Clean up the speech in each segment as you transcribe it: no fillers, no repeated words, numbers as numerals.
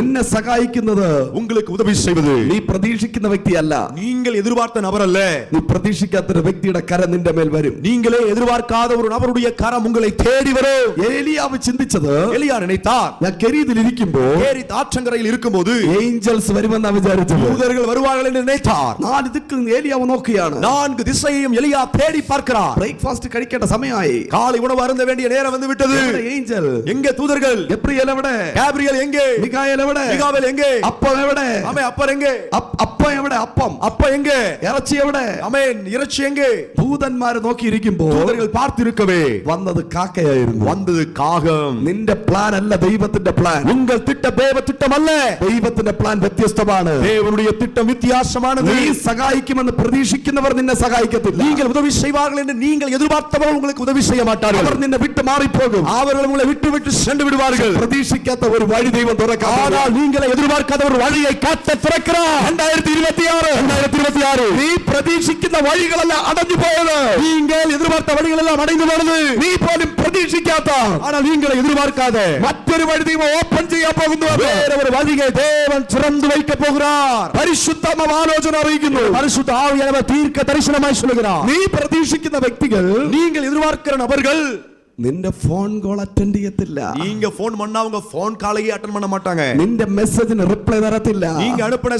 നിന്നെ സഹായിക്കുന്നത് உங்களுக்கு உதவி செய்வது നീ പ്രതീക്ഷിക്കുന്ന വ്യക്തിയല്ല. நீங்கள் எதிர்பார்த்த நபர் அல்ல. നീ പ്രതീക്ഷിക്കാത്ത ഒരു വ്യക്തിയുടെ കരം നിന്റെ മേൽ വരും. நீங்களே எதிர்பார்க்காத ஒரு நபருடைய கரம் உங்களை தேடி வரும். ഏലിയാവ് ചിന്തിച്ചത്, எலியா நினைத்தார், ഞാൻ കെരീതിൽ ഇരിക്കുമ്പോൾ கேரித் ஆற்றங்கரையில் இருக்கும்போது ഏഞ്ചൽസ് വരുമെന്നാണ് വിചാരിച്ചത്. தூதர்கள் வருவார்கள் என்று நினைத்தார். നാല് ദിക്കും ഏലിയാവ് നോക്കിയാണ്. 4 திசையையும் எலியா தேடி பார்க்கிறார். ബ്രേക്ക്ഫാസ്റ്റ് കഴിക്കേണ്ട സമയമായി. காலை உணவு அருந்த வேண்டிய நேரம் வந்து விட்டது. ഏഞ്ചൽ எங்கே தூதர்கள்? ഗബ്രിയേൽ എവിടെ? கேப்ரியல் எங்கே? മിഖായേൽ എവിടെ? மிகாவேல் எங்கே? അപ്പം എവിടെ? ஆமென். அப்பர் எங்கே? അപ്പം എവിടെ? അപ്പം அப்ப எங்கே? ഇറച്ചി എവിടെ? ஆமென். இறைச்சி எங்கே? ദൂതന്മാർ നോക്കിയിരിക്കുമ്പോൾ தூதர்கள் பார்த்திருக்கவே വന്നത് കാക്കയായിരുന്നു. வந்தது காகம். നിന്റെ പ്ലാൻ അല്ല ദൈവത്തിന്റെ പ്ലാൻ. உங்கள் திட்டம் தேவ திட்டம் அல்ல. ദൈവത്തിന്റെ പ്ലാൻ വ്യത്യസ്തമാണ്. தேவனுடைய திட்டம் வித்தியாசமானது. നീ സഹായിക്കുമെന്ന് പ്രതീക്ഷിക്കുന്നവർ നിന്നെ സഹായിക്കത്തില്ല. நீங்கள் உதவி செய்வார்கள் என்று நீங்கள் எதிர்பார்த்தவர்கள் உங்களுக்கு உதவி செய்ய மாட்டார்கள். അവർ നിന്നെ விட்டு മാറിപ്പോകും. அவர்கள் உங்களை விட்டு சென்று விடுவார்கள். പ്രതീക്ഷിക്കാത്ത ഒരു വഴി ദൈവം തുറക്കാം. ஆனால் நீங்கள் எதிர்பார்க்காத ஒரு வழியை காத்து திறக்கிறார். 2026 നീ പ്രതീക്ഷിക്കുന്ന വഴികളെല്ലാം അടഞ്ഞു പോയത്. நீங்கள் எதிர்பார்த்த வழிகள் எல்லாம் அடைந்து போனது. നീ പോലും പ്രതീക്ഷിക്കാത്ത, ஆனால் நீங்கள் எதிர்பார்க்காத മറ്റൊരു വഴി ദൈവം ഓപ്പൺ ചെയ്യാൻ പോകുന്നു. வேற ஒரு வழியை தேவன் திறந்து வைக்க போகிறார். പരിശുദ്ധാത്മാവ് ആലോചന അറിയിക്കുന്നു. பரிசுத்த ஆவியானவர் தீர்க்க தரிசனமாய் சொல்லுகிறார். നീ പ്രതീക്ഷിക്കുന്ന വ്യക്തികൾ, நீங்கள் எதிர்பார்க்கிற நபர்கள் നിന്റെ ഫോൺ കോൾ അറ്റൻഡ് ചെയ്യത്തില്ല. நீங்க போன் பண்ணா உங்க போன் காலையே அட்டெண்ட் பண்ண மாட்டாங்க. നിന്റെ മെസ്സേജിന് റിപ്ലൈ തരത്തില്ല. நீங்க அனுப்பின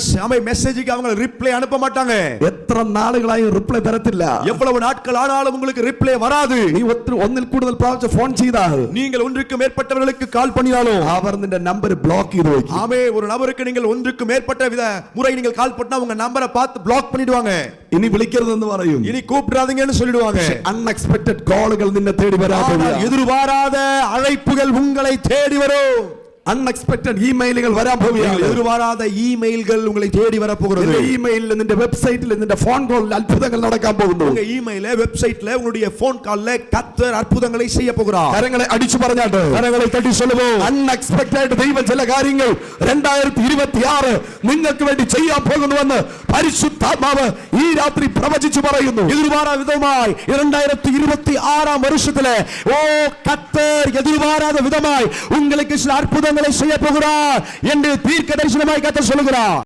மெசேஜுக்கு அவங்க ரிப்ளை அனுப்ப மாட்டாங்க. എത്ര നാളുകളായി റിപ്ലൈ തരത്തില്ല. எவ்வளவு நாட்கள் ஆனாலும் உங்களுக்கு ரிப்ளை வராது. നീ ഒന്നിൽ കൂടുതൽ പ്രാവശ്യം ഫോൺ ചെയ്താൽ, நீங்கள் ஒன்றுக்கு மேற்பட்டவர்களுக்கு கால் பண்ணினாலும் അവർ നിന്റെ നമ്പർ ബ്ലോക്ക് ചെയ്തു വെക്കും. ஆமே, ஒரு நபருக்கு நீங்கள் ஒன்றுக்கு மேற்பட்ட முறை நீங்கள் கால் பண்ணா உங்க நம்பரை பார்த்து பிளாக் பண்ணிடுவாங்க. ഇനി വിളിക്കരുതെന്ന് പറയും. இனி கூப்பிடாதீங்கன்னு சொல்லிடுவாங்க. അൺഎക്സ്പെക്ടഡ് കോളുകൾ നിന്നെ തേടി വരാൻ, எதிர்பாராத அழைப்புகள் உங்களை தேடி வரும். അൺഎക്സ്പെക്ടഡ് ഇമെയിലുകൾ വരാൻ പോവുകയാണ്. എതിർപാരാത്ത ഇമെയിലുകൾ ഉങ്ങളെ തേടി വരപ്പോകുന്നത്. ഇമെയിലിൽ, നിന്റെ വെബ്സൈറ്റിൽ, നിന്റെ ഫോൺ കോളിൽ അത്ഭുതങ്ങൾ നടക്കാൻ പോകുന്നു. உங்க இமெயில்ல, வெப்சைட்ல, உங்களுடைய போன் கால்ல கர்த்தர் അത്ഭുതங்களை செய்ய போகிறார். കരങ്ങളെ അടിച്ചു പറഞ്ഞാട്ട്, കരങ്ങളെ തട്ടി சொல்லுவோம். അൺഎക്സ്പെക്ടഡ് ദൈവം ചില കാര്യങ്ങൾ 2026 നിങ്ങൾക്ക് വേണ്ടി ചെയ്യാൻ പോകുന്നുവെന്ന് പരിശുദ്ധാത്മാവ് ഈ രാത്രി പ്രവചിച്ചു പറയുന്നു. எதிர்பாராத விதமாய் 2026 வருஷத்திலே கர்த்தர் எதிர்பாராத விதமாய் உங்களுக்கு சில அற்புதங்களை செய்ய போகிறார் என்று தீர்க்க தரிசனமாய் கர்த்தர் சொல்லுகிறார்.